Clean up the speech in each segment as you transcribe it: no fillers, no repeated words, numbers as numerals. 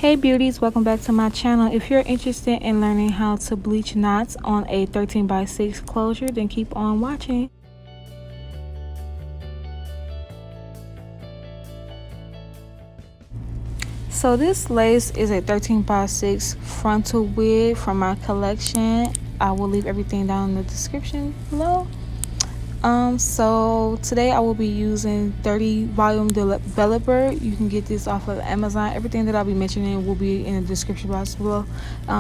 Hey beauties, welcome back to my channel. If you're interested in learning how to bleach knots on a 13x6 closure, then keep on watching. So this lace is a 13x6 frontal wig from my collection. I will leave everything down in the description below. So today I will be using 30 volume developer. You can get this off of Amazon. Everything that I'll be mentioning will be in the description box below.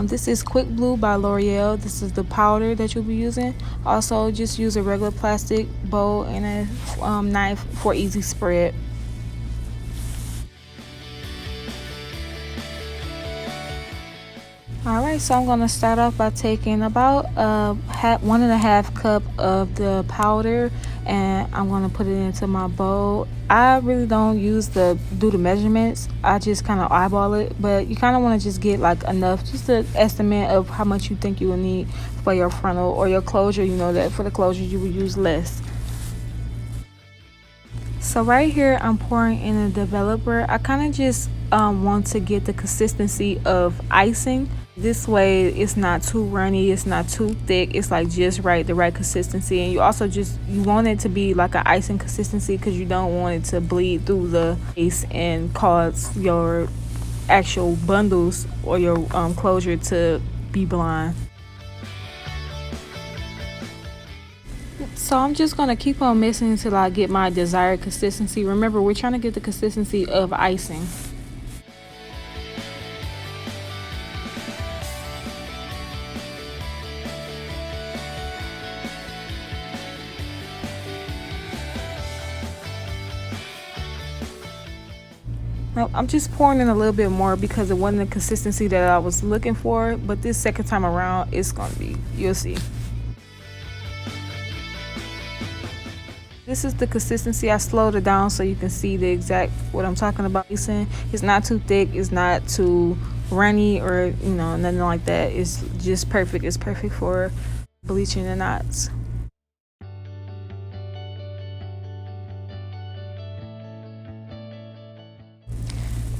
This is Quick Blue by L'Oreal. This is the powder that you'll be using. Also, just use a regular plastic bowl and a knife for easy spread. Alright, so I'm going to start off by taking about 1.5 cup of the powder, and I'm going to put it into my bowl. I really don't do the measurements. I just kind of eyeball it, but you kind of want to just get like enough, just an estimate of how much you think you will need for your frontal or your closure. You know that for the closure you will use less. So right here I'm pouring in a developer. I kind of just want to get the consistency of icing. This way it's not too runny, it's not too thick, it's like just right, the right consistency. And you also you want it to be like an icing consistency because you don't want it to bleed through the base and cause your actual bundles or your closure to be blind. So I'm just going to keep on mixing until I get my desired consistency. Remember, we're trying to get the consistency of icing. Now, I'm just pouring in a little bit more because it wasn't the consistency that I was looking for, but this second time around it's going to be, you'll see. This is the consistency. I slowed it down so you can see the exact what I'm talking about. It's not too thick, it's not too runny, or nothing like that. It's just perfect. It's perfect for bleaching the knots.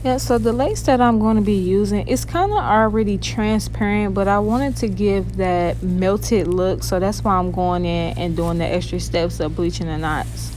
Yeah, so the lace that I'm going to be using, it's kind of already transparent, but I wanted to give that melted look, so that's why I'm going in and doing the extra steps of bleaching the knots.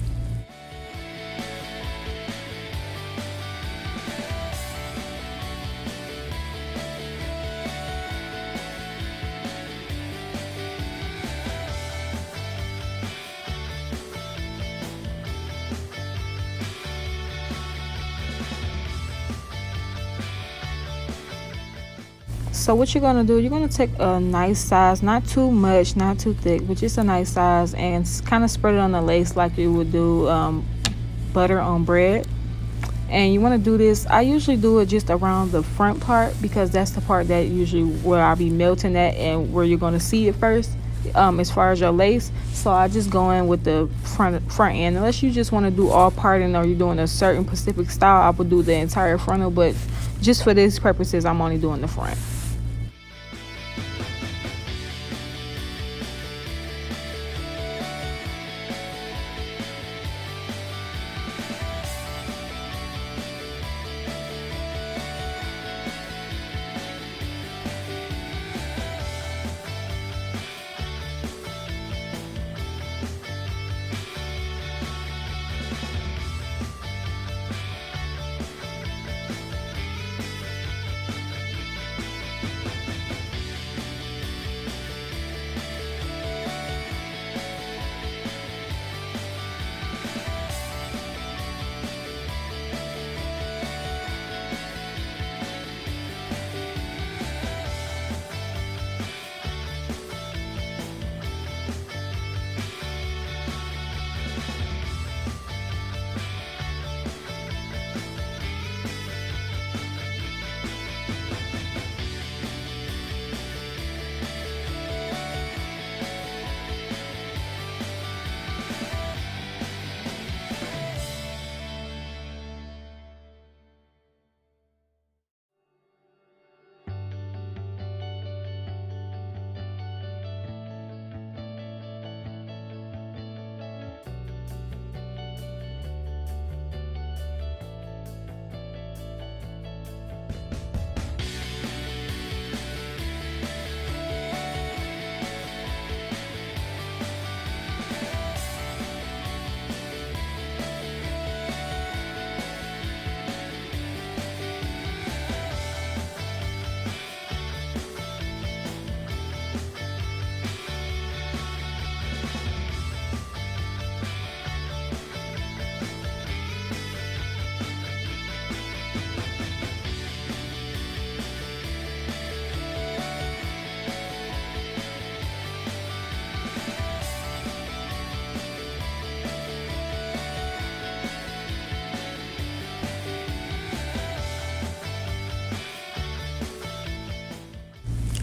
So what you're going to do, you're going to take a nice size, not too much, not too thick, but just a nice size, and kind of spread it on the lace like you would do butter on bread. And you want to do this, I usually do it just around the front part because that's the part that usually where I'll be melting at and where you're going to see it first as far as your lace. So I just go in with the front end, unless you just want to do all parting or you're doing a certain specific style. I would do the entire frontal, but just for these purposes I'm only doing the front.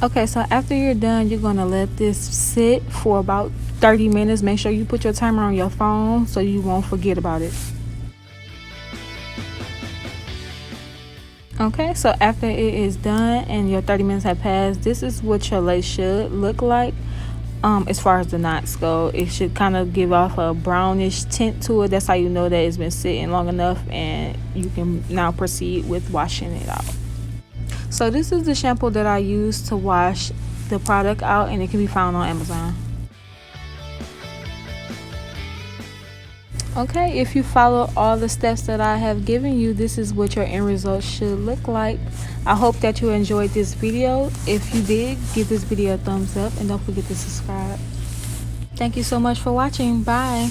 Okay, so after you're done, you're gonna let this sit for about 30 minutes. Make sure you put your timer on your phone so you won't forget about it. Okay, so after it is done and your 30 minutes have passed, this is what your lace should look like. As far as the knots go, it should kind of give off a brownish tint to it. That's how you know that it's been sitting long enough, and you can now proceed with washing it out. So this is the shampoo that I use to wash the product out, and it can be found on Amazon. Okay, if you follow all the steps that I have given you, this is what your end result should look like. I hope that you enjoyed this video. If you did, give this video a thumbs up and don't forget to subscribe. Thank you so much for watching. Bye.